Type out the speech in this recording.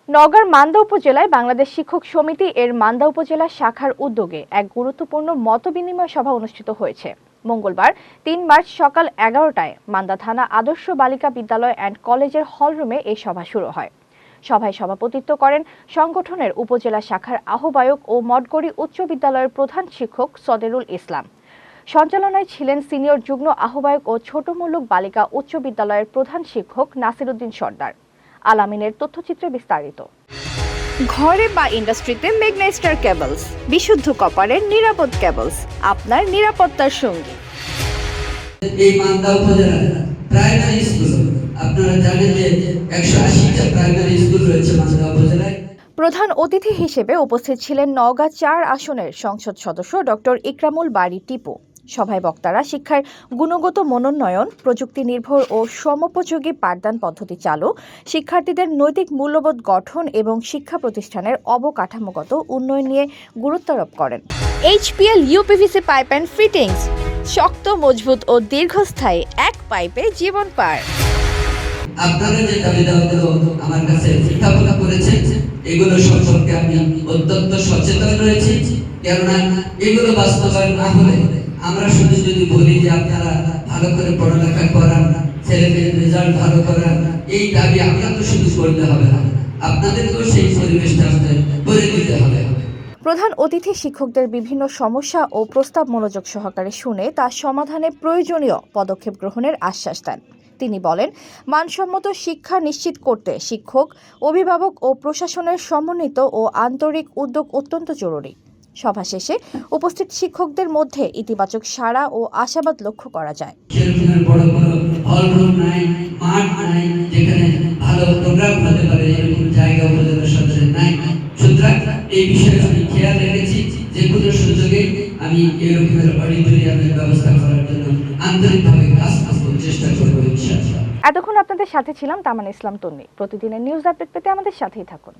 নওগাঁর মান্দা উপজেলায় বাংলাদেশ শিক্ষক সমিতি এর মান্দা উপজেলা শাখার উদ্যোগে এক গুরুত্বপূর্ণ মতবিনিময় সভা অনুষ্ঠিত হয়েছে। মঙ্গলবার ৩ মার্চ সকাল ১১টায় মান্দা থানা আদর্শ বালিকা বিদ্যালয় অ্যান্ড কলেজের হলরুমে এই সভা শুরু হয়। সভায় সভাপতিত্ব করেন সংগঠনের উপজেলা শাখার আহ্বায়ক ও মঠগড়ি উচ্চ বিদ্যালয়ের প্রধান শিক্ষক সদেরুল ইসলাম। সঞ্চালনায় ছিলেন সিনিয়র যুগ্ম আহ্বায়ক ও ছোট মুলুক বালিকা উচ্চ বিদ্যালয়ের প্রধান শিক্ষক নাসিরউদ্দিন সর্দার। আলামিনের তথ্যচিত্রে বিস্তারিত। ঘরে বা ইন্ডাস্ট্রিতে মেঘনা স্টার কেবলস, বিশুদ্ধ কপারের নিরাপদ কেবলস, আপনার নিরাপত্তার সঙ্গী। এই মান্দা উপজেলায় প্রাইমারি স্কুল, আপনারা জানেন যে 180টা প্রাইমারি স্কুল রয়েছে মান্দা উপজেলায়। প্রধান অতিথি হিসেবে উপস্থিত ছিলেন নওগাঁ ৪ আসনের সংসদ সদস্য ডক্টর ইকরামুল বারী টিপু। সভায় বক্তারা শিক্ষার গুণগত মনোন্নয়ন, প্রযুক্তি নির্ভর ও সমোপযোগী পাঠদান পদ্ধতি চালু, শিক্ষার্থীদের নৈতিক মূল্যবোধ গঠন এবং শিক্ষা প্রতিষ্ঠানের অবকাঠামোগত উন্নয়ন নিয়ে গুরুত্বারোপ করেন। HPL uPVC pipe and fittings, শক্ত, মজবুত ও দীর্ঘস্থায়ী এক পাইপে জীবন পার। আপনারা যে দাবি দাওয়াগুলো আমার কাছে উত্থাপন করেছেন, এগুলো সম্পর্কে আমি অত্যন্ত সচেতন রয়েছি। কেননা এগুলো বাস্তবায়ন না হলে আমরা শুধু যদি বলি যে আপনারা ভালো করে পড়ালেখা করান, ছেলেমেয়ের রেজাল্ট ভালো করান, এই দাবি আপনাদের শুধু করতে হবে না, আপনাদেরকেও সেই পরিবেশটা করে দিতে হবে। প্রধান অতিথি শিক্ষকদের বিভিন্ন সমস্যা ও প্রস্তাব মনোযোগ সহকারে শুনে তা সমাধানে প্রয়োজনীয় পদক্ষেপ গ্রহণের আশ্বাস দেন। তিনি বলেন, মানসম্মত শিক্ষা নিশ্চিত করতে শিক্ষক, অভিভাবক ও প্রশাসনের সমন্বিত ও আন্তরিক উদ্যোগ অত্যন্ত জরুরি। সভা শেষে উপস্থিত শিক্ষকদের মধ্যে ইতিবাচক সাড়া ও আশাবাদ লক্ষ্য করা যায়। এই বিষয়ে আমি খেয়াল রেখেছি যে কোনো সুযোগে আমি এরকমের অডিটোরিয়ামের ব্যবস্থা করার জন্য আন্তরিকভাবে কাজ করতে চেষ্টা করব ইনশাআল্লাহ। এতক্ষণ আপনাদের সাথে ছিলাম তামান ইসলাম তন্নি। প্রতিদিনের নিউজ আপডেট পেতে আমাদের সাথেই থাকুন।